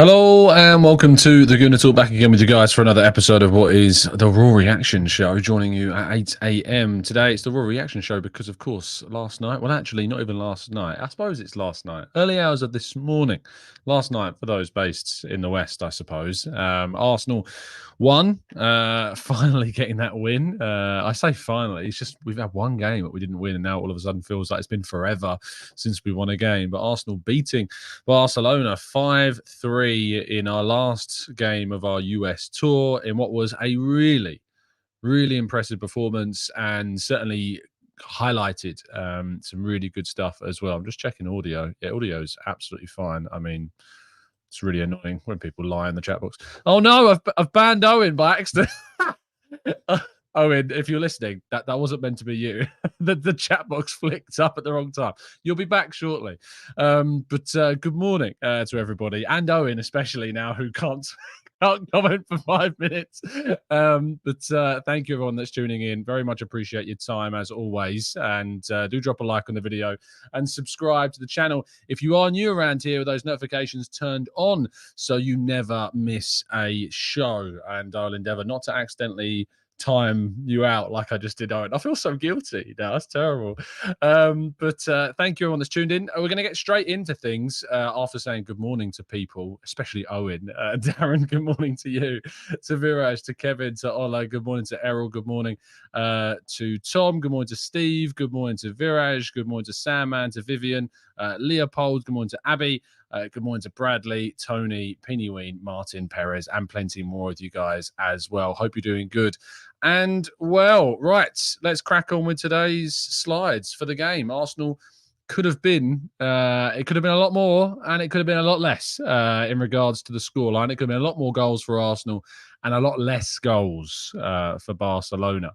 Hello and welcome to the Gooner Talk, back again with you guys for another episode of what is the Raw Reaction Show, joining you at 8 a.m. Today. It's the Raw Reaction Show because, of course, last night, well, actually, not even last night. I suppose it's last night, early hours of this morning. Last night, for those based in the West, I suppose. Arsenal won, finally getting that win. I say finally, it's just we've had one game that we didn't win, and now all of a sudden feels like it's been forever since we won a game. But Arsenal beating Barcelona 5-3 in our last game of our US tour in what was a really impressive performance, and certainly highlighted some really good stuff as well. I'm just checking audio. Yeah, audio is absolutely fine. I mean, it's really annoying when people lie in the chat box. Oh no, I've banned Owen by accident. Owen, if you're listening, that wasn't meant to be you. the chat box flicked up at the wrong time. You'll be back shortly. But good morning to everybody, and Owen especially now, who can't comment for 5 minutes. But thank you everyone that's tuning in. Very much appreciate your time as always. And do drop a like on the video and subscribe to the channel if you are new around here, with those notifications turned on so you never miss a show. And I'll endeavor not to accidentally time you out like I just did Owen. I feel so guilty now. That's terrible. But thank you everyone that's tuned in. We're going to get straight into things after saying good morning to people, especially Owen. Darren, good morning to you. To Viraj, to Kevin, to Ola, good morning. To Errol, good morning. To Tom, good morning. To Steve, good morning. To Viraj, good morning. To Sandman, to Vivian, Leopold, good morning. To Abby, good morning to Bradley, Tony, Pinyween, Martin, Perez, and plenty more of you guys as well. Hope you're doing good and well. Right, let's crack on with today's slides for the game. Arsenal could have been, it could have been a lot more, and it could have been a lot less in regards to the scoreline. It could have been a lot more goals for Arsenal and a lot less goals for Barcelona.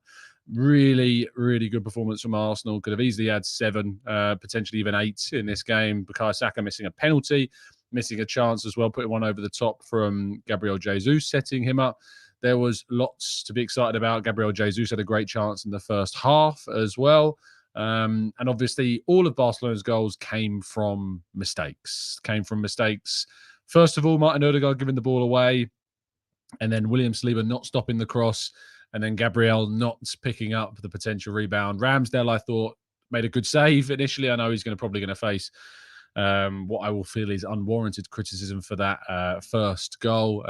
Really good performance from Arsenal. Could have easily had 7, potentially even 8 in this game. Bukayo Saka missing a penalty, missing a chance as well, putting one over the top from Gabriel Jesus, setting him up. There was lots to be excited about. Gabriel Jesus had a great chance in the first half as well. And obviously, all of Barcelona's goals came from mistakes. First of all, Martin Odegaard giving the ball away, and then William Saliba not stopping the cross, and then Gabriel not picking up the potential rebound. Ramsdale, I thought, made a good save initially. I know he's probably going to face what I will feel is unwarranted criticism for that first goal.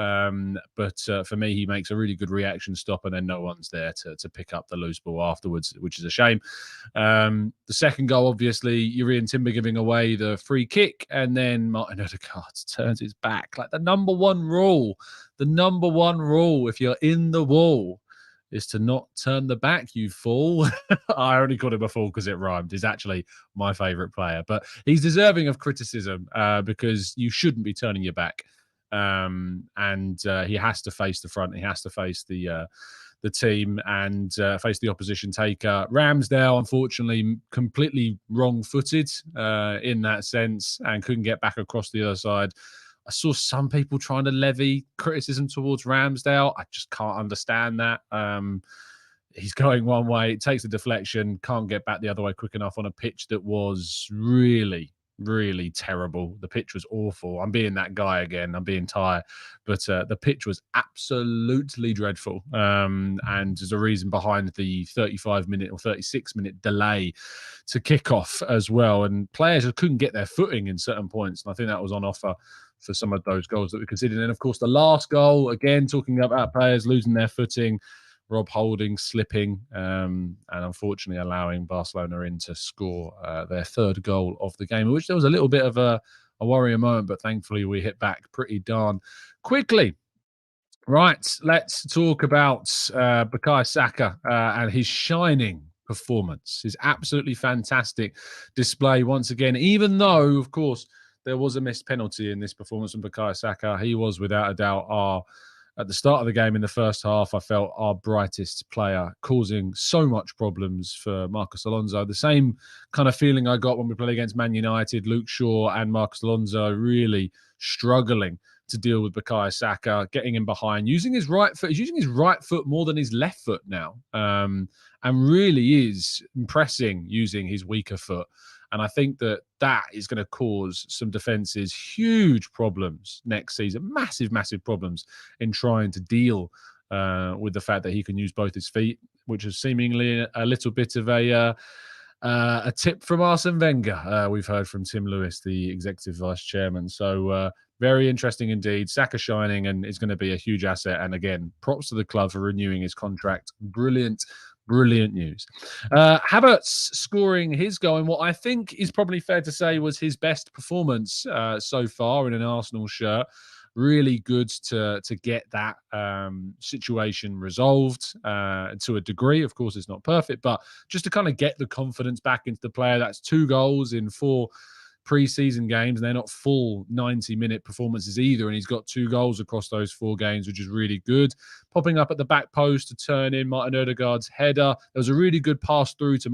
But for me, he makes a really good reaction stop, and then no one's there to pick up the loose ball afterwards, which is a shame. The second goal, obviously, Jurrien Timber giving away the free kick, and then Martin Odegaard turns his back. Like the number one rule, if you're in the wall, is to not turn the back, you fool. I only called him a fool because it rhymed. He's actually my favourite player, but he's deserving of criticism because you shouldn't be turning your back. And he has to face the front. He has to face the team and face the opposition taker. Ramsdale, unfortunately, completely wrong-footed in that sense and couldn't get back across the other side. I saw some people trying to levy criticism towards Ramsdale. I just can't understand that. He's going one way, it takes a deflection, can't get back the other way quick enough on a pitch that was really terrible. The pitch was awful. I'm being that guy again. I'm being tired. But the pitch was absolutely dreadful. And there's a reason behind the 35-minute or 36-minute delay to kick off as well. And players couldn't get their footing in certain points. And I think that was on offer for some of those goals that we considered. And of course, the last goal, again, talking about players losing their footing, Rob Holding slipping, and unfortunately allowing Barcelona in to score their third goal of the game, which there was a little bit of a worrying moment, but thankfully we hit back pretty darn quickly. Right, let's talk about Bukayo Saka and his shining performance, his absolutely fantastic display once again, even though, of course, there was a missed penalty in this performance from Bukayo Saka. He was, without a doubt, at the start of the game in the first half, I felt our brightest player, causing so much problems for Marcos Alonso. The same kind of feeling I got when we played against Man United, Luke Shaw and Marcos Alonso really struggling to deal with Bukayo Saka, getting him behind, using his right foot. He's using his right foot more than his left foot now, and really is impressing using his weaker foot. And I think that is going to cause some defenses huge problems next season, massive, massive problems in trying to deal with the fact that he can use both his feet, which is seemingly a little bit of a tip from Arsene Wenger. We've heard from Tim Lewis, the executive vice chairman. So very interesting indeed. Saka shining and is going to be a huge asset. And again, props to the club for renewing his contract. Brilliant, brilliant news. Havertz scoring his goal in what I think is probably fair to say was his best performance so far in an Arsenal shirt. Really good to get that situation resolved to a degree. Of course, it's not perfect, but just to kind of get the confidence back into the player. That's 2 goals in 4 pre-season games, and they're not full 90-minute performances either, and he's got 2 goals across those 4 games, which is really good. Popping up at the back post to turn in Martin Odegaard's header. There was a really good pass through to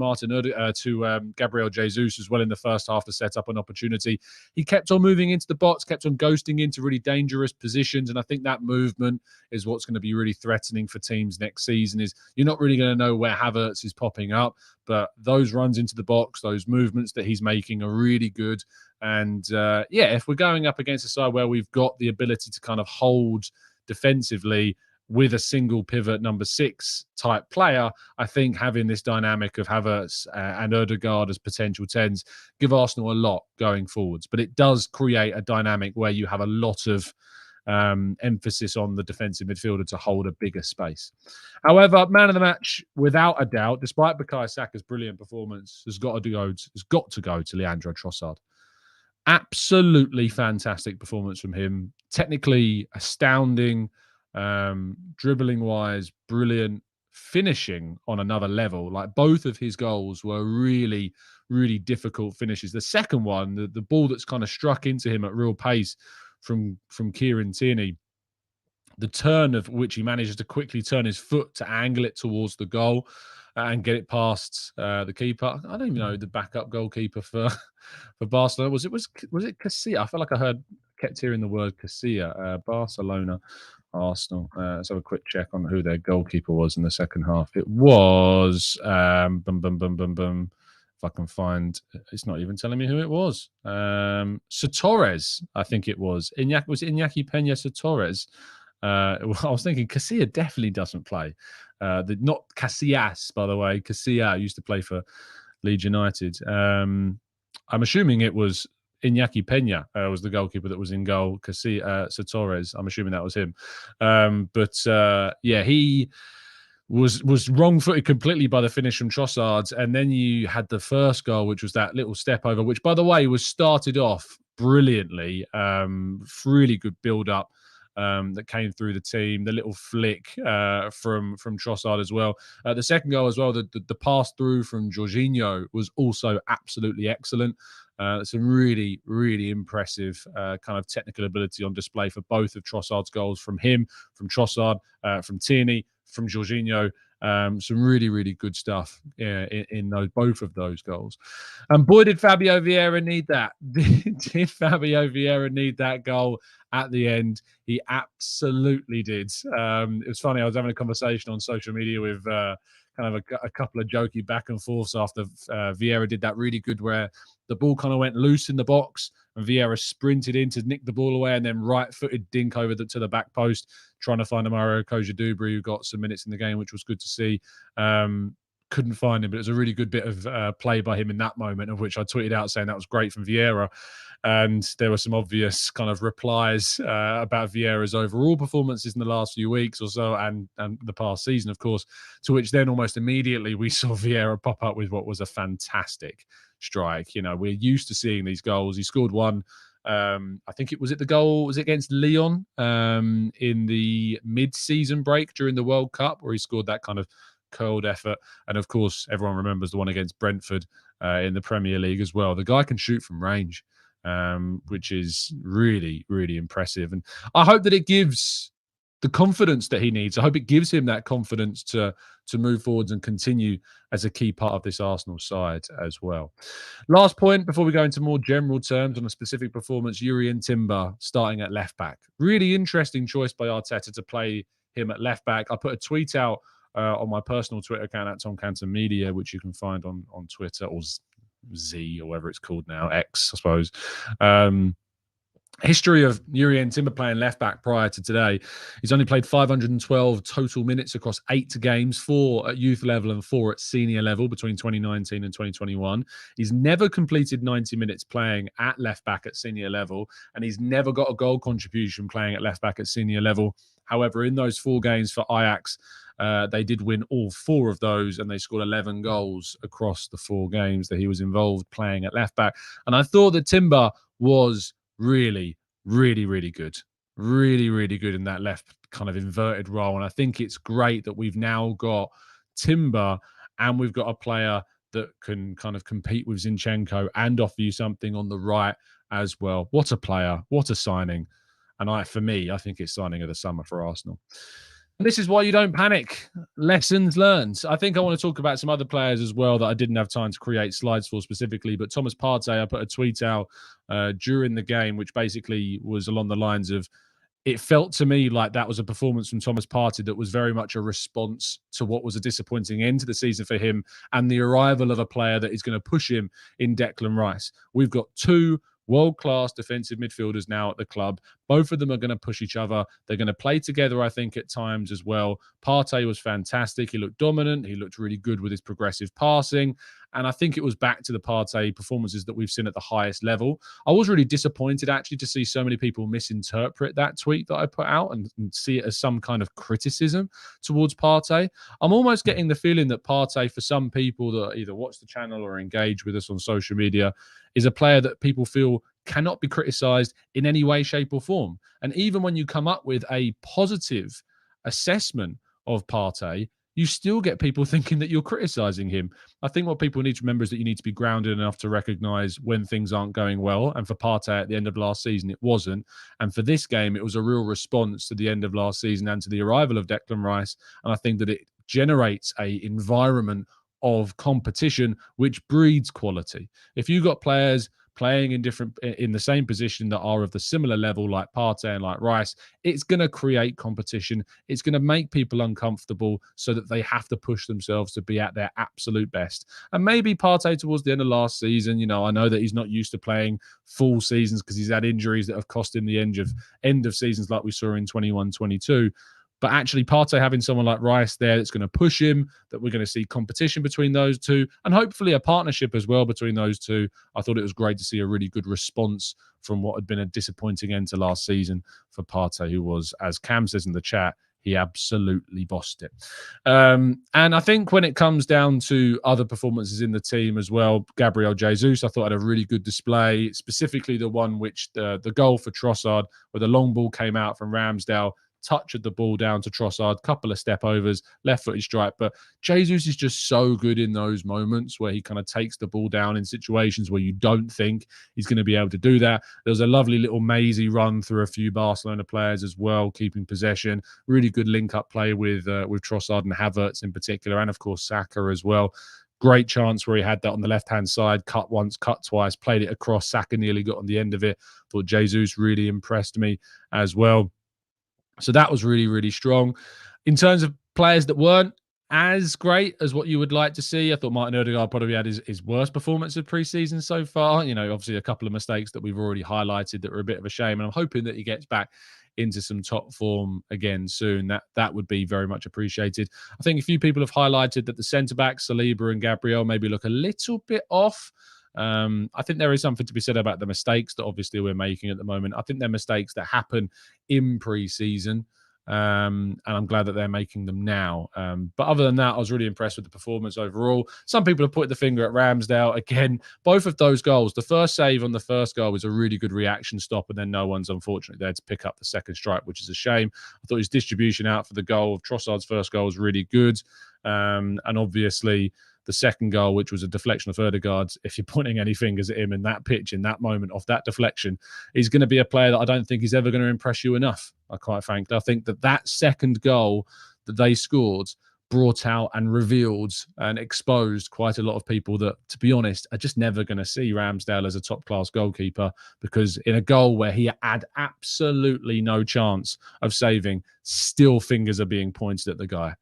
Gabriel Jesus as well in the first half to set up an opportunity. He kept on moving into the box, kept on ghosting into really dangerous positions, and I think that movement is what's going to be really threatening for teams next season. Is you're not really going to know where Havertz is popping up, but those runs into the box, those movements that he's making are really good. And if we're going up against a side where we've got the ability to kind of hold defensively with a single pivot number 6 type player, I think having this dynamic of Havertz and Odegaard as potential 10s give Arsenal a lot going forwards. But it does create a dynamic where you have a lot of emphasis on the defensive midfielder to hold a bigger space. However, man of the match, without a doubt, despite Bukayo Saka's brilliant performance, has got to go to Leandro Trossard. Absolutely fantastic performance from him. Technically astounding, dribbling wise, brilliant, finishing on another level. Like both of his goals were really, really difficult finishes. The second one, the ball that's kind of struck into him at real pace from Jurrien Timber, the turn of which he manages to quickly turn his foot to angle it towards the goal and get it past the keeper. I don't even know the backup goalkeeper for Barcelona. Was it Casilla? I felt like I kept hearing the word Casilla. Barcelona, Arsenal. Let's have a quick check on who their goalkeeper was in the second half. It was if I can find, it's not even telling me who it was. Torres, I think it was. Iñaki Peña Torres. I was thinking Casilla definitely doesn't play. Not Casillas, by the way. Casilla used to play for Leeds United. I'm assuming it was Iñaki Peña was the goalkeeper that was in goal. Casilla, Torres. I'm assuming that was him. He was wrong-footed completely by the finish from Trossard, and then you had the first goal, which was that little step over, which, by the way, was started off brilliantly. Really good build-up that came through the team. The little flick from Trossard as well. The second goal as well, the pass through from Jorginho was also absolutely excellent. Some really, really impressive kind of technical ability on display for both of Trossard's goals, from him, from Trossard, from Tierney, from Jorginho. Some really, really good stuff in both of those goals. And boy, did Fabio Vieira need that. Did Fabio Vieira need that goal at the end? He absolutely did. It was funny. I was having a conversation on social media with kind of a couple of jokey back and forths after Vieira did that really good where the ball kind of went loose in the box and Vieira sprinted in to nick the ball away and then right-footed dink over to the back post, trying to find Amaro Kojadubri, who got some minutes in the game, which was good to see. Couldn't find him, but it was a really good bit of play by him in that moment, of which I tweeted out saying that was great from Vieira. And there were some obvious kind of replies about Vieira's overall performances in the last few weeks or so, and the past season, of course, to which then almost immediately we saw Vieira pop up with what was a fantastic strike. You know, we're used to seeing these goals. He scored one. I think it was against Lyon in the mid-season break during the World Cup, where he scored that kind of curled effort. And of course, everyone remembers the one against Brentford in the Premier League as well. The guy can shoot from range, which is really, really impressive. And I hope that it gives the confidence that he needs. I hope it gives him that confidence to move forwards and continue as a key part of this Arsenal side as well. Last point before we go into more general terms on a specific performance, Jurrien Timber starting at left back. Really interesting choice by Arteta to play him at left back. I put a tweet out on my personal Twitter account at Tom Canton Media, which you can find on Twitter, or Z or whatever it's called now, X, I suppose. History of Jurrien Timber playing left back prior to today. He's only played 512 total minutes across 8 games, 4 at youth level and 4 at senior level between 2019 and 2021. He's never completed 90 minutes playing at left back at senior level, and he's never got a goal contribution playing at left back at senior level. However, in those 4 games for Ajax, they did win all 4 of those, and they scored 11 goals across the 4 games that he was involved playing at left back. And I thought that Timber was really, really good. Really good in that left kind of inverted role. And I think it's great that we've now got Timber and we've got a player that can kind of compete with Zinchenko and offer you something on the right as well. What a player. What a signing. And for me, I think it's signing of the summer for Arsenal. And this is why you don't panic. Lessons learned. I think I want to talk about some other players as well that I didn't have time to create slides for specifically. But Thomas Partey, I put a tweet out during the game, which basically was along the lines of, it felt to me like that was a performance from Thomas Partey that was very much a response to what was a disappointing end to the season for him and the arrival of a player that is going to push him in Declan Rice. We've got 2 world-class defensive midfielders now at the club. Both of them are going to push each other. They're going to play together, I think, at times as well. Partey was fantastic. He looked dominant. He looked really good with his progressive passing. And I think it was back to the Partey performances that we've seen at the highest level. I was really disappointed, actually, to see so many people misinterpret that tweet that I put out and see it as some kind of criticism towards Partey. I'm almost getting the feeling that Partey, for some people that either watch the channel or engage with us on social media, is a player that people feel cannot be criticised in any way, shape or form. And even when you come up with a positive assessment of Partey, you still get people thinking that you're criticising him. I think what people need to remember is that you need to be grounded enough to recognise when things aren't going well. And for Partey at the end of last season, it wasn't. And for this game, it was a real response to the end of last season and to the arrival of Declan Rice. And I think that it generates an environment of competition which breeds quality. If you've got players playing in the same position that are of the similar level like Partey and like Rice, it's going to create competition. It's going to make people uncomfortable so that they have to push themselves to be at their absolute best. And maybe Partey towards the end of last season, I know that he's not used to playing full seasons because he's had injuries that have cost him the end of seasons like we saw in 21-22. But actually, Partey having someone like Rice there that's going to push him, that we're going to see competition between those two, and hopefully a partnership as well between those two. I thought it was great to see a really good response from what had been a disappointing end to last season for Partey, who was, as Cam says in the chat, he absolutely bossed it. And I think when it comes down to other performances in the team as well, Gabriel Jesus, I thought had a really good display, specifically the one which the goal for Trossard, where the long ball came out from Ramsdale, touch of the ball down to Trossard, couple of step overs, left-footed strike. But Jesus is just so good in those moments where he kind of takes the ball down in situations where you don't think he's going to be able to do that. There was a lovely little mazy run through a few Barcelona players as well, keeping possession. Really good link-up play with Trossard and Havertz in particular, and of course Saka as well. Great chance where he had that on the left-hand side, cut once, cut twice, played it across. Saka nearly got on the end of it. Thought Jesus really impressed me as well. So that was really, really strong. In terms of players that weren't as great as what you would like to see, I thought Martin Odegaard probably had his worst performance of pre-season so far. Obviously a couple of mistakes that we've already highlighted that were a bit of a shame. And I'm hoping that he gets back into some top form again soon. That would be very much appreciated. I think a few people have highlighted that the centre-backs, Saliba and Gabriel, maybe look a little bit off. I think there is something to be said about the mistakes that obviously we're making at the moment. I think they're mistakes that happen in pre-season, and I'm glad that they're making them now. But other than that, I was really impressed with the performance overall. Some people have put the finger at Ramsdale. Again, both of those goals, the first save on the first goal was a really good reaction stop, and then no one's unfortunately there to pick up the second strike, which is a shame. I thought his distribution out for the goal of Trossard's first goal was really good. And obviously the second goal, which was a deflection of Odegaard's, if you're pointing any fingers at him in that pitch, in that moment, off that deflection, he's going to be a player that I don't think is ever going to impress you enough, quite frankly. I think that second goal that they scored brought out and revealed and exposed quite a lot of people that, to be honest, are just never going to see Ramsdale as a top-class goalkeeper, because in a goal where he had absolutely no chance of saving, still fingers are being pointed at the guy.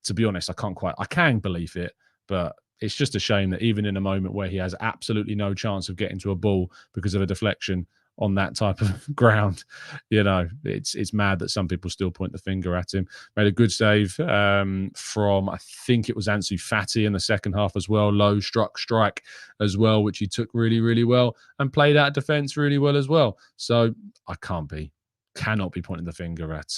To be honest, I can believe it, but it's just a shame that even in a moment where he has absolutely no chance of getting to a ball because of a deflection on that type of ground, it's mad that some people still point the finger at him. Made a good save from, I think it was Ansu Fati in the second half as well. Low strike as well, which he took really, really well and played out defence really well as well. So I cannot be pointing the finger at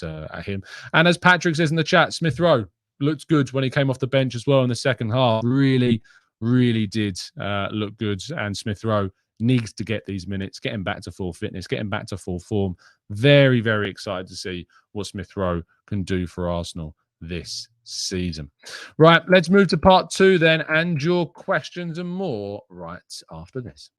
him. And as Patrick says in the chat, Smith Rowe looked good when he came off the bench as well in the second half. Really, really did look good. And Smith Rowe needs to get these minutes, getting back to full fitness, getting back to full form. Very, very excited to see what Smith Rowe can do for Arsenal this season. Right, let's move to part 2 then, and your questions and more right after this.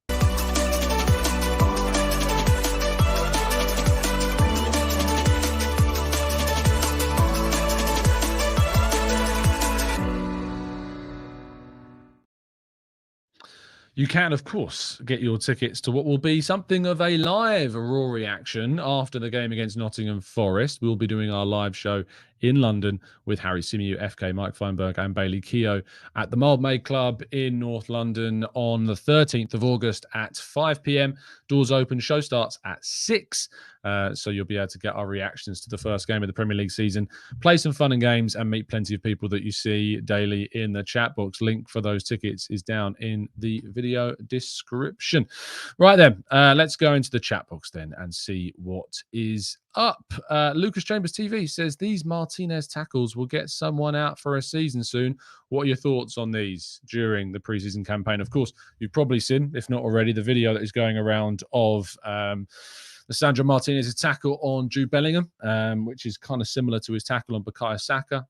You can, of course, get your tickets to what will be something of a live Raw reaction after the game against Nottingham Forest. We'll be doing our live show in London with Harry Symeou, FK, Mike Feinberg and Bailey Keogh at the Mildmay Club in North London on the 13th of August at 5 p.m. Doors open, show starts at 6. So you'll be able to get our reactions to the first game of the Premier League season, play some fun and games, and meet plenty of people that you see daily in the chat box. Link for those tickets is down in the video description. Right then, let's go into the chat box then and see what is up. Lucas Chambers TV says these Martinez tackles will get someone out for a season soon. What are your thoughts on these during the preseason campaign? Of course, you've probably seen, if not already, the video that is going around of Leandro Martinez's tackle on Jude Bellingham, which is kind of similar to his tackle on Bukayo Saka.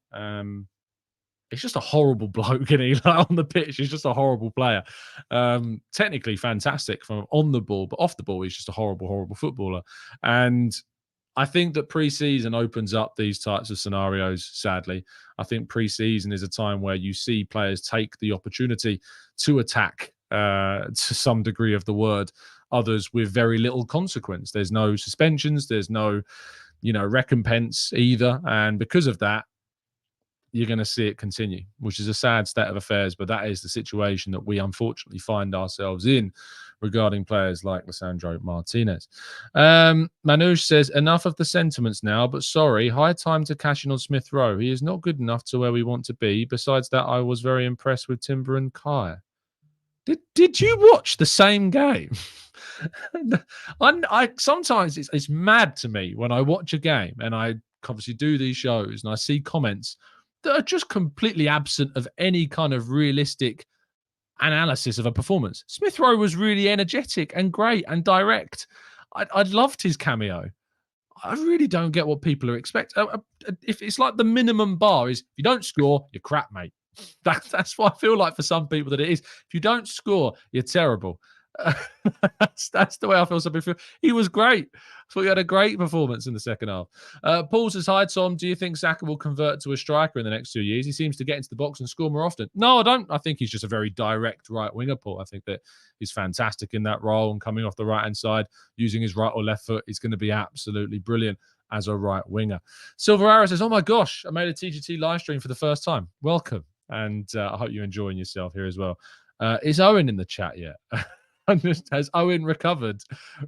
It's just a horrible bloke, and he on the pitch. He's just a horrible player. Technically fantastic from on the ball, but off the ball, he's just a horrible, horrible footballer. And I think that pre-season opens up these types of scenarios, sadly. I think pre-season is a time where you see players take the opportunity to attack to some degree of the word, others with very little consequence. There's no suspensions, there's no, recompense either. And because of that, you're going to see it continue, which is a sad state of affairs, but that is the situation that we unfortunately find ourselves in regarding players like Lisandro Martinez. Manouche says, enough of the sentiments now, but sorry, high time to cash in on Smith Rowe. He is not good enough to where we want to be. Besides that, I was very impressed with Timber and Kai. Did you watch the same game? I sometimes it's mad to me when I watch a game and I obviously do these shows and I see comments that are just completely absent of any kind of realistic analysis of a performance. Smith Rowe was really energetic and great and direct. I loved his cameo. I really don't get what people are expecting. If it's like the minimum bar is, if you don't score, you're crap, mate. That's what I feel like for some people that it is. If you don't score, you're terrible. That's the way I feel. He was great. I thought he had a great performance in the second half. Paul says, hi, Tom. Do you think Saka will convert to a striker in the next 2 years? He seems to get into the box and score more often. No, I don't. I think he's just a very direct right winger, Paul. I think that he's fantastic in that role, and coming off the right-hand side, using his right or left foot, he's going to be absolutely brilliant as a right winger. Silver Arrow says, oh my gosh, I made a TGT live stream for the first time. Welcome. And I hope you're enjoying yourself here as well. Is Owen in the chat yet? Has Owen recovered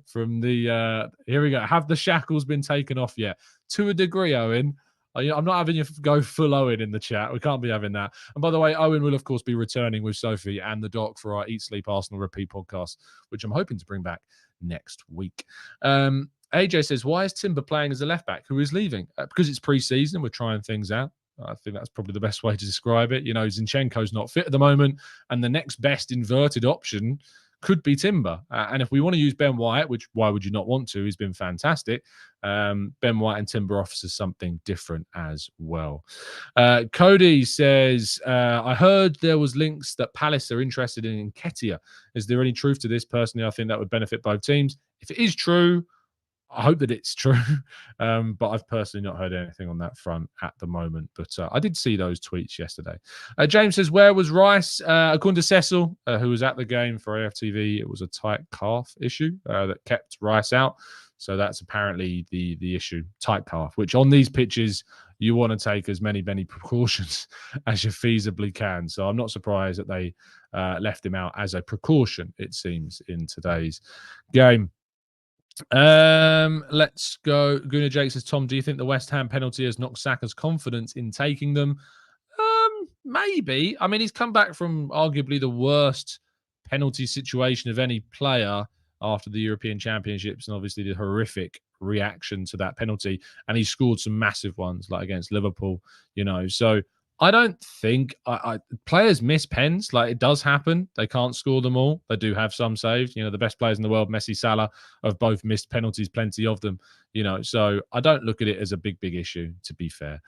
from the here we go, have the shackles been taken off yet? To a degree, Owen. I'm not having you go full Owen in the chat. We can't be having that. And by the way, Owen will of course be returning with Sophie and the doc for our Eat Sleep Arsenal Repeat podcast, which I'm hoping to bring back next week. AJ says, why is Timber playing as a left back who is leaving? Because it's pre-season, we're trying things out. I think that's probably the best way to describe it. Zinchenko's not fit at the moment, and the next best inverted option could be Timber. And if we want to use Ben White, which why would you not want to? He's been fantastic. Ben White and Timber offers us something different as well. Cody says, I heard there was links that Palace are interested in Nketiah. Is there any truth to this? Personally, I think that would benefit both teams. If it is true, I hope that it's true, but I've personally not heard anything on that front at the moment. But I did see those tweets yesterday. James says, where was Rice? According to Cecil, who was at the game for AFTV, it was a tight calf issue that kept Rice out. So that's apparently the issue, tight calf, which on these pitches, you want to take as many precautions as you feasibly can. So I'm not surprised that they left him out as a precaution, it seems, in today's game. Let's go. Gooner Jake says, Tom, do you think the West Ham penalty has knocked Saka's confidence in taking them? Maybe. I mean, he's come back from arguably the worst penalty situation of any player after the European Championships, and obviously the horrific reaction to that penalty. And he scored some massive ones, like against Liverpool, So I don't think players miss pens. Like, it does happen. They can't score them all. They do have some saved. The best players in the world, Messi, Salah, have both missed penalties, plenty of them. So I don't look at it as a big issue, to be fair.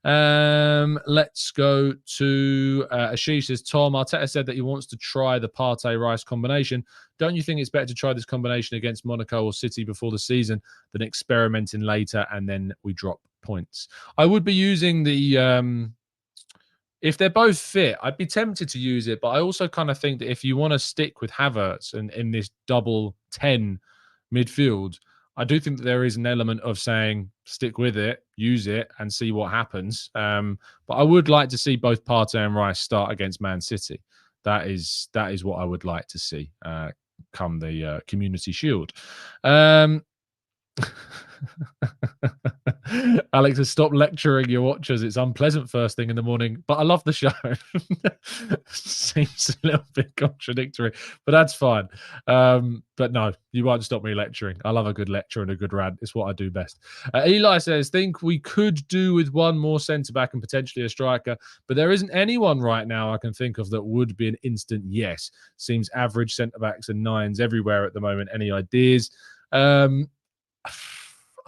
Let's go to Ashish says, Tom, Arteta said that he wants to try the Partey-Rice combination. Don't you think it's better to try this combination against Monaco or City before the season than experimenting later and then we drop points? I would be using the... if they're both fit, I'd be tempted to use it, but I also kind of think that if you want to stick with Havertz and in this double 10 midfield, I do think that there is an element of saying stick with it, use it, and see what happens. But I would like to see both Partey and Rice start against Man City. That is what I would like to see come the Community Shield. Alex has stopped lecturing your watchers. It's unpleasant first thing in the morning, but I love the show. Seems a little bit contradictory, but that's fine. But no, you won't stop me lecturing. I love a good lecture and a good rant. It's what I do best. Eli says, think we could do with one more centre-back and potentially a striker, but there isn't anyone right now I can think of that would be an instant yes. Seems average centre-backs and nines everywhere at the moment. Any ideas?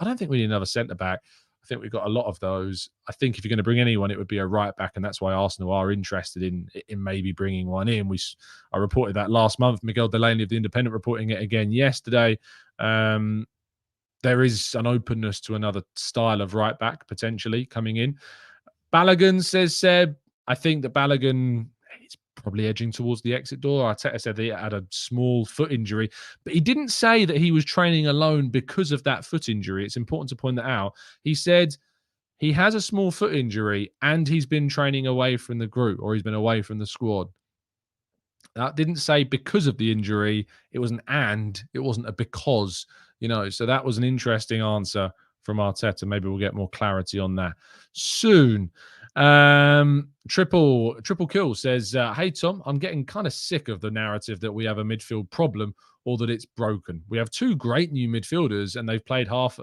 I don't think we need another centre-back. I think we've got a lot of those. I think if you're going to bring anyone, it would be a right-back, and that's why Arsenal are interested in maybe bringing one in. I reported that last month. Miguel Delaney of The Independent reporting it again yesterday. There is an openness to another style of right-back potentially coming in. Balogun, says Seb. I think that Balogun is probably edging towards the exit door. Arteta said he had a small foot injury, but he didn't say that he was training alone because of that foot injury. It's important to point that out. He said he has a small foot injury and he's been training away from the group, or he's been away from the squad. That didn't say because of the injury. It was an and, it wasn't a because, so that was an interesting answer from Arteta. Maybe we'll get more clarity on that soon. Triple Kill says, hey Tom, I'm getting kind of sick of the narrative that we have a midfield problem or that it's broken. We have two great new midfielders and they've played half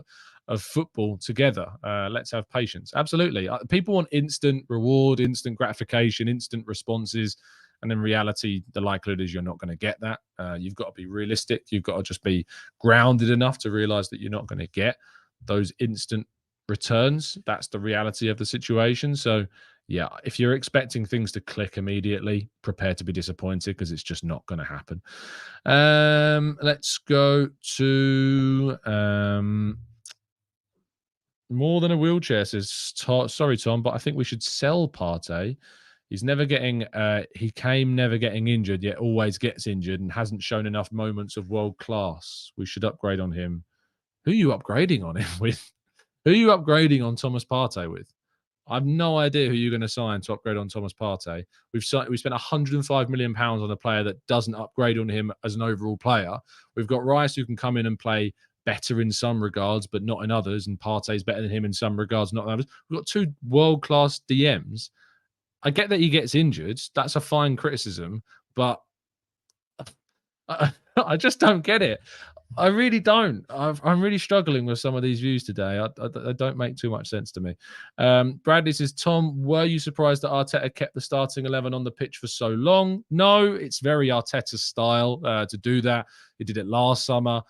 of football together. Let's have patience. Absolutely. People want instant reward, instant gratification, instant responses. And in reality, the likelihood is you're not going to get that. You've got to be realistic. You've got to just be grounded enough to realize that you're not going to get those instant returns. That's the reality of the situation. So yeah, if you're expecting things to click immediately, prepare to be disappointed because it's just not going to happen. Let's go to more than a wheelchair says, sorry Tom, but I think we should sell Partey. He's never getting never getting injured, yet always gets injured and hasn't shown enough moments of world class. We should upgrade on him. Who are you upgrading on him with? Who are you upgrading on Thomas Partey with? I have no idea who you're going to sign to upgrade on Thomas Partey. We spent £105 million on a player that doesn't upgrade on him as an overall player. We've got Rice who can come in and play better in some regards, but not in others. And Partey's better than him in some regards, not in others. We've got two world-class DMs. I get that he gets injured. That's a fine criticism, but I just don't get it. I really don't. I'm really struggling with some of these views today. I don't make too much sense to me. Bradley says, Tom, were you surprised that Arteta kept the starting 11 on the pitch for so long? No, it's very Arteta's style to do that. He did it last summer.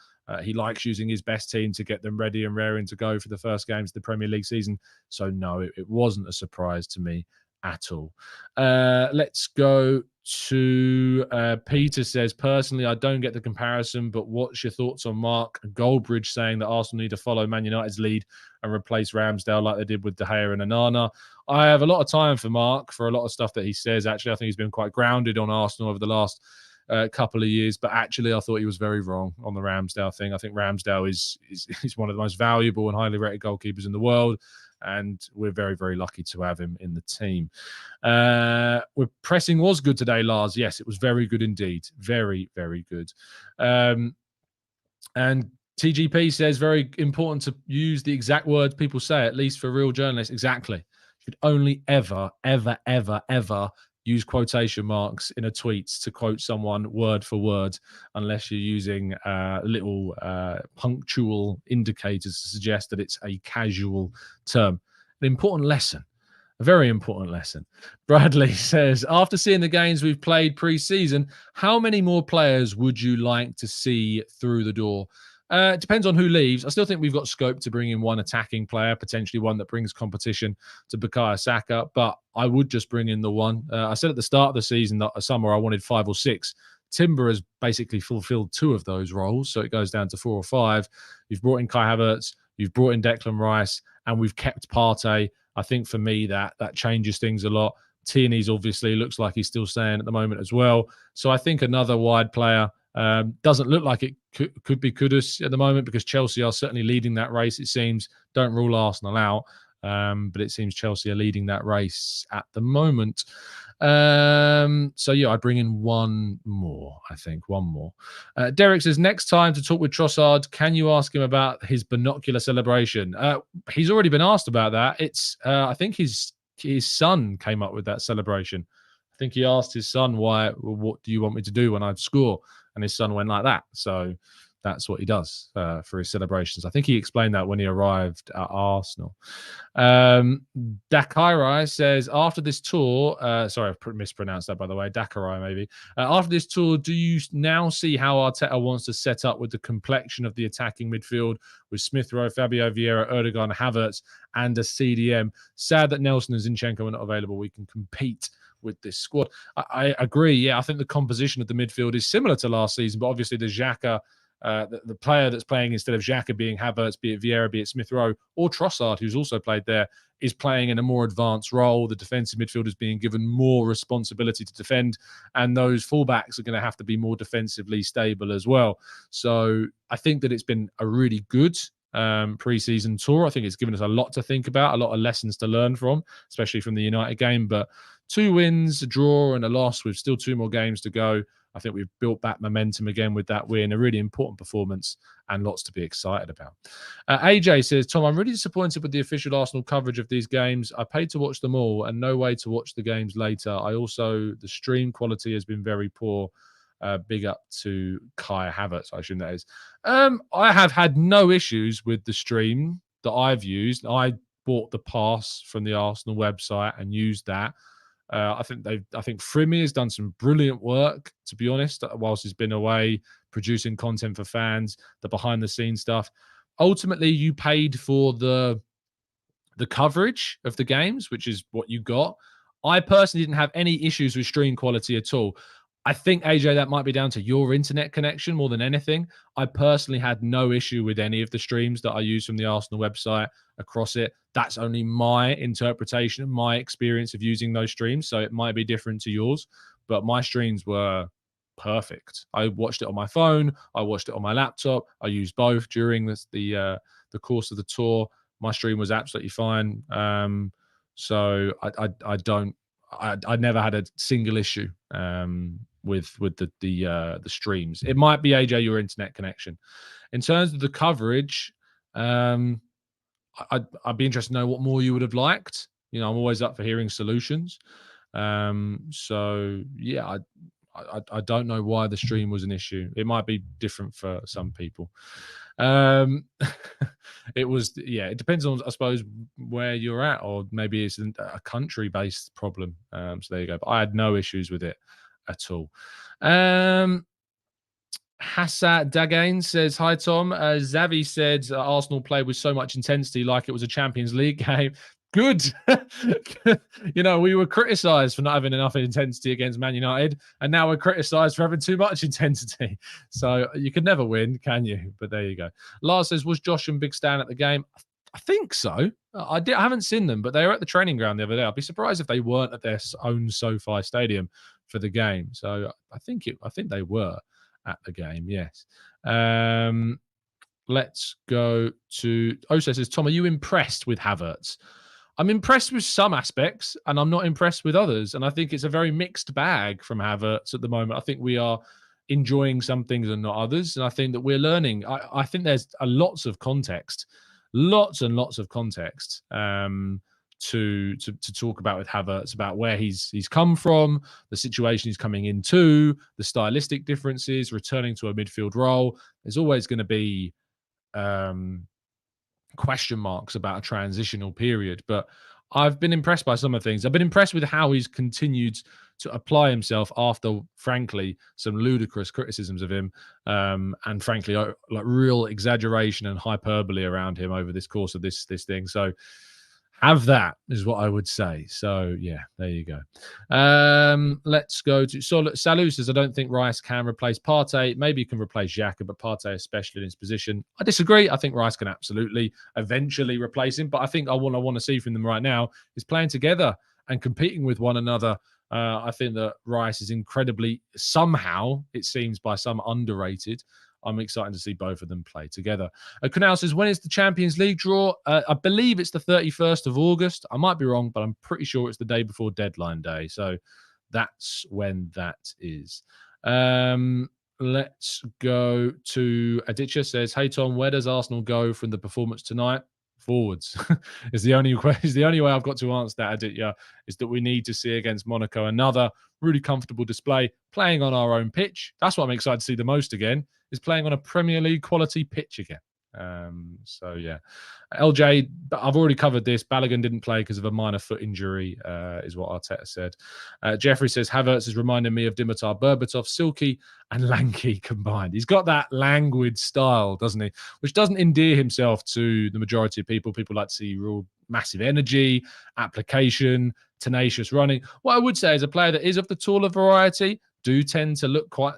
He likes using his best team to get them ready and raring to go for the first games of the Premier League season. So no, it wasn't a surprise to me at all. Let's go to Peter says, personally, I don't get the comparison, but what's your thoughts on Mark Goldbridge saying that Arsenal need to follow Man United's lead and replace Ramsdale like they did with De Gea and Onana? I have a lot of time for Mark for a lot of stuff that he says. Actually, I think he's been quite grounded on Arsenal over the last couple of years, but actually I thought he was very wrong on the Ramsdale thing. I think Ramsdale is one of the most valuable and highly rated goalkeepers in the world. and we're very, very lucky to have him in the team. Pressing was good today, Lars. Yes, it was very good indeed. Very, very good. And TGP says, very important to use the exact words people say, at least for real journalists. Exactly. You should only ever use quotation marks in a tweet to quote someone word for word, unless you're using little punctual indicators to suggest that it's a casual term. An important lesson. A very important lesson. Bradley says, after seeing the games we've played pre-season, how many more players would you like to see through the door? It depends on who leaves. I still think we've got scope to bring in one attacking player, potentially one that brings competition to Bukayo Saka, but I would just bring in the one. I said at the start of the season that summer I wanted 5 or 6. Timber has basically fulfilled 2 of those roles, so it goes down to 4 or 5. You've brought in Kai Havertz, you've brought in Declan Rice, and we've kept Partey. I think for me that changes things a lot. Tierney's obviously looks like he's still staying at the moment as well. So I think another wide player doesn't look like it could be Kudus at the moment, because Chelsea are certainly leading that race, it seems. Don't rule Arsenal out, but it seems Chelsea are leading that race at the moment. So yeah, I bring in one more, I think. One more. Derek says, next time to talk with Trossard, can you ask him about his binocular celebration? He's already been asked about that. It's I think his son came up with that celebration. I think he asked his son, what do you want me to do when I score? And his son went like that. So that's what he does for his celebrations. I think he explained that when he arrived at Arsenal. Dakairai says, after this tour, sorry, I've mispronounced that, by the way, Dakairai maybe. After this tour, do you now see how Arteta wants to set up with the complexion of the attacking midfield with Smith Rowe, Fabio Vieira, Erdogan, Havertz, and a CDM? Sad that Nelson and Zinchenko are not available. We can compete with this squad. I agree. Yeah, I think the composition of the midfield is similar to last season, but obviously the Xhaka, the player that's playing instead of Xhaka being Havertz, be it Vieira, be it Smith Rowe, or Trossard, who's also played there, is playing in a more advanced role. The defensive midfield is being given more responsibility to defend, and those fullbacks are going to have to be more defensively stable as well. So I think that it's been a really good pre-season tour. I think it's given us a lot to think about, a lot of lessons to learn from, especially from the United game. But 2 wins, a draw, and a loss with still 2 more games to go. I think we've built back momentum again with that win, a really important performance, and lots to be excited about. AJ says, Tom, I'm really disappointed with the official Arsenal coverage of these games. I paid to watch them all and no way to watch the games later. The stream quality has been very poor. Big up to Kai Havertz, I assume that is. I have had no issues with the stream that I've used. I bought the pass from the Arsenal website and used that. I think Frimmy has done some brilliant work, to be honest, whilst he's been away producing content for fans, the behind the scenes stuff. Ultimately, you paid for the coverage of the games, which is what you got. I personally didn't have any issues with stream quality at all. I think, AJ, that might be down to your internet connection more than anything. I personally had no issue with any of the streams that I use from the Arsenal website across it. That's only my interpretation and my experience of using those streams, so it might be different to yours, but my streams were perfect. I watched it on my phone. I watched it on my laptop. I used both during the course of the tour. My stream was absolutely fine. So I never had a single issue with the streams. It might be, AJ, your internet connection. In terms of the coverage, I'd be interested to know what more you would have liked. You know, I'm always up for hearing solutions. So yeah, I don't know why the stream was an issue. It might be different for some people. It was, yeah, it depends on, I suppose, where you're at, or maybe it's a country-based problem. So there you go. But I had no issues with it at all. Hassat Dagain says, hi, Tom. Xavi said Arsenal played with so much intensity like it was a Champions League game. Good. You know, we were criticised for not having enough intensity against Man United, and now we're criticised for having too much intensity. So you can never win, can you? But there you go. Lars says, was Josh and Big Stan at the game? I think so. I haven't seen them, but they were at the training ground the other day. I'd be surprised if they weren't at their own SoFi Stadium for the game. So I think they were at the game, yes. let's go to Ose says, Tom, are you impressed with Havertz? I'm impressed with some aspects and I'm not impressed with others. And I think it's a very mixed bag from Havertz at the moment. I think we are enjoying some things and not others. And I think that we're learning. I think there's lots of context, lots and lots of context to talk about with Havertz, about where he's come from, the situation he's coming into, the stylistic differences, returning to a midfield role. There's always going to be question marks about a transitional period, but I've been impressed by some of the things. I've been impressed with how he's continued to apply himself after, frankly, some ludicrous criticisms of him, and frankly, like real exaggeration and hyperbole around him over this course of this thing. So have that is what I would say. So yeah, there you go. Let's go to Salou says, I don't think Rice can replace Partey. Maybe he can replace Xhaka, but Partey especially in his position. I disagree. I think Rice can absolutely eventually replace him, but I think what I want to see from them right now is playing together and competing with one another. I think that Rice is incredibly, somehow, it seems by some, underrated. I'm excited to see both of them play together. Canal says, when is the Champions League draw? I believe it's the 31st of August. I might be wrong, but I'm pretty sure it's the day before deadline day. So that's when that is. Let's go to Aditya says, hey, Tom, where does Arsenal go from the performance tonight? Forwards is the only way I've got to answer that, Aditya, is that we need to see against Monaco another really comfortable display, playing on our own pitch. That's what I'm excited to see the most again, is playing on a Premier League quality pitch again. So yeah, LJ, I've already covered this. Balogun didn't play because of a minor foot injury, is what Arteta said. Jeffrey says, Havertz is reminding me of Dimitar Berbatov, silky and lanky combined. He's got that languid style, doesn't he? Which doesn't endear himself to the majority of people. People like to see real massive energy, application, tenacious running. What I would say is a player that is of the taller variety do tend to look quite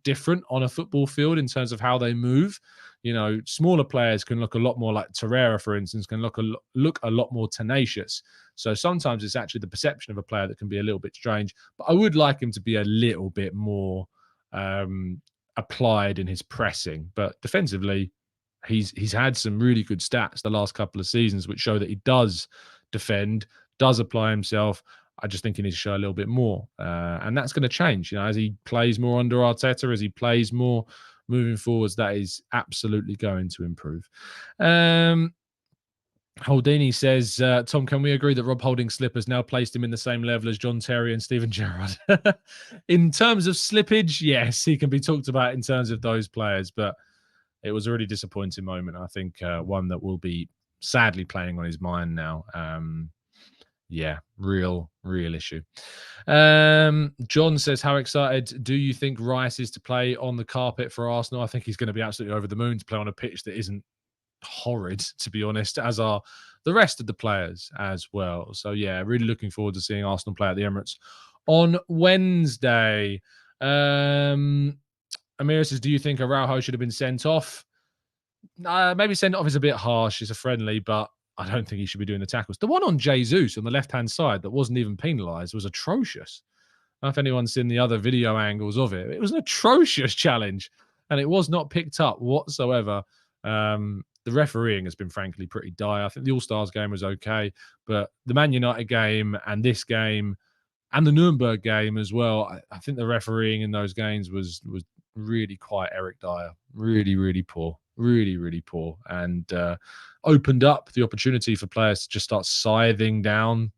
different on a football field in terms of how they move. You know, smaller players can look a lot more like Torreira, for instance, can look a lot more tenacious. So sometimes it's actually the perception of a player that can be a little bit strange. But I would like him to be a little bit more applied in his pressing. But defensively, he's had some really good stats the last couple of seasons, which show that he does defend, does apply himself. I just think he needs to show a little bit more. And that's going to change, you know, as he plays more under Arteta, as he plays more moving forwards, that is absolutely going to improve. Holdini says, Tom, can we agree that Rob Holding's slippers now placed him in the same level as John Terry and Steven Gerrard? In terms of slippage, yes, he can be talked about in terms of those players, but it was a really disappointing moment. I think one that will be sadly playing on his mind now. Yeah, real issue. John says, how excited do you think Rice is to play on the carpet for Arsenal? I think he's going to be absolutely over the moon to play on a pitch that isn't horrid, to be honest, as are the rest of the players as well. So yeah, really looking forward to seeing Arsenal play at the Emirates on Wednesday. Amira says, do you think Araujo should have been sent off? Maybe sent off is a bit harsh. It's a friendly, but I don't think he should be doing the tackles. The one on Jesus on the left-hand side that wasn't even penalised was atrocious. I don't know if anyone's seen the other video angles of it. It was an atrocious challenge, and it was not picked up whatsoever. The refereeing has been, frankly, pretty dire. I think the All-Stars game was okay, but the Man United game and this game and the Nuremberg game as well, I think the refereeing in those games was really quite Eric Dyer. Really poor. Really poor. And opened up the opportunity for players to just start scything down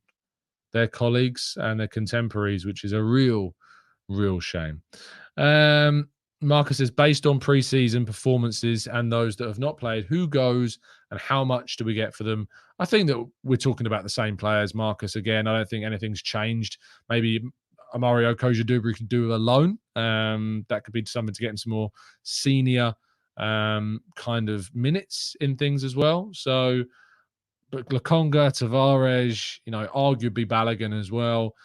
their colleagues and their contemporaries, which is a real shame. Marcus says, based on pre-season performances and those that have not played, who goes and how much do we get for them? I think that we're talking about the same players, Marcus. Again, I don't think anything's changed. Maybe Mario Kojadubri can do a loan. That could be something to get him some more senior kind of minutes in things as well. So, but Lokonga, Tavares, you know, arguably Balogun as well.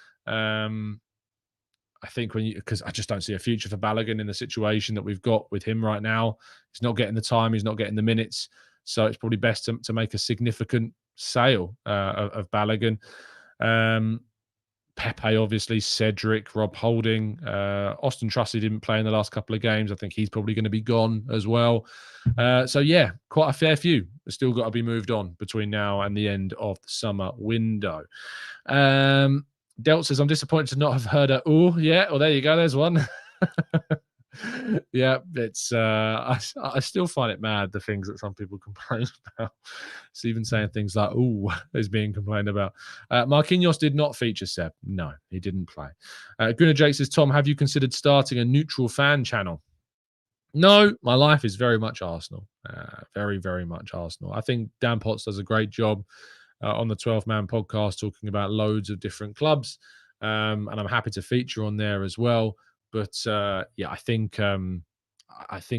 I think because I just don't see a future for Balogun in the situation that we've got with him right now. He's not getting the time, he's not getting the minutes. So it's probably best to make a significant sale of Balogun. Pepe, obviously, Cedric, Rob Holding. Austin Trusty didn't play in the last couple of games. I think he's probably going to be gone as well. So, yeah, quite a fair few. Still got to be moved on between now and the end of the summer window. Delt says, I'm disappointed to not have heard a ooh. Yeah, well, there you go. There's one. Yeah, it's I still find it mad, the things that some people complain about. It's even saying things like "ooh" is being complained about. Marquinhos did not feature, Seb. No, he didn't play. Gooner Jake says, Tom, have you considered starting a neutral fan channel? No, my life is very much Arsenal. Very, very much Arsenal. I think Dan Potts does a great job on the 12-man podcast talking about loads of different clubs. And I'm happy to feature on there as well. But yeah, I think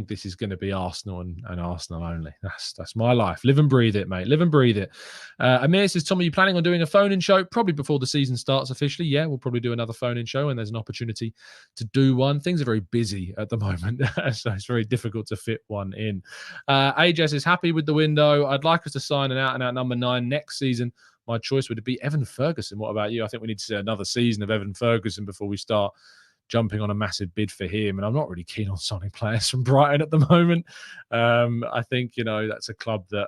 this is going to be Arsenal and Arsenal only. That's my life. Live and breathe it, mate. Live and breathe it. Amir says, Tom, are you planning on doing a phone-in show? Probably before the season starts officially. Yeah, we'll probably do another phone-in show, and there's an opportunity to do one. Things are very busy at the moment, so it's very difficult to fit one in. AJ is happy with the window. I'd like us to sign an out-and-out number 9 next season. My choice would be Evan Ferguson. What about you? I think we need to see another season of Evan Ferguson before we start jumping on a massive bid for him. And I'm not really keen on signing players from Brighton at the moment. I think, that's a club that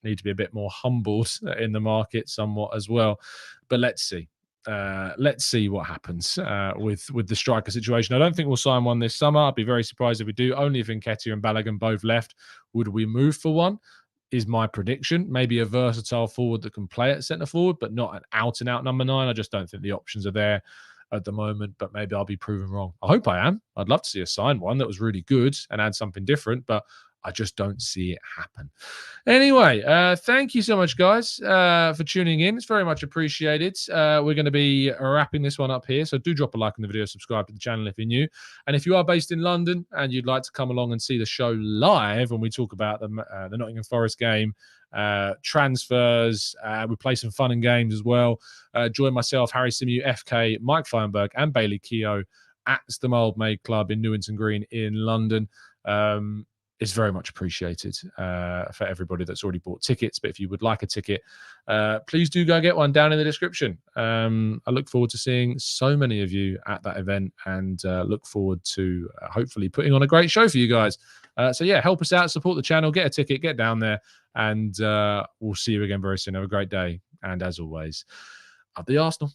need to be a bit more humbled in the market somewhat as well. But let's see. Let's see what happens with the striker situation. I don't think we'll sign one this summer. I'd be very surprised if we do. Only if Nketiah and Balogun both left would we move for one, is my prediction. Maybe a versatile forward that can play at centre forward, but not an out-and-out number 9. I just don't think the options are there at the moment, but maybe I'll be proven wrong. I hope I am. I'd love to see a signed one that was really good and add something different, but I just don't see it happen. Anyway, thank you so much, guys, for tuning in. It's very much appreciated. We're going to be wrapping this one up here, so do drop a like on the video, subscribe to the channel if you're new. And if you are based in London and you'd like to come along and see the show live when we talk about the Nottingham Forest game, transfers, we play some fun and games as well. Join myself, Harry Simew, FK, Mike Feinberg, and Bailey Keogh at the Mould Made Club in Newington Green in London. It's very much appreciated for everybody that's already bought tickets. But if you would like a ticket, please do go get one down in the description. I look forward to seeing so many of you at that event, and look forward to hopefully putting on a great show for you guys. So yeah, help us out, support the channel, get a ticket, get down there, and we'll see you again very soon. Have a great day, and as always, up the Arsenal.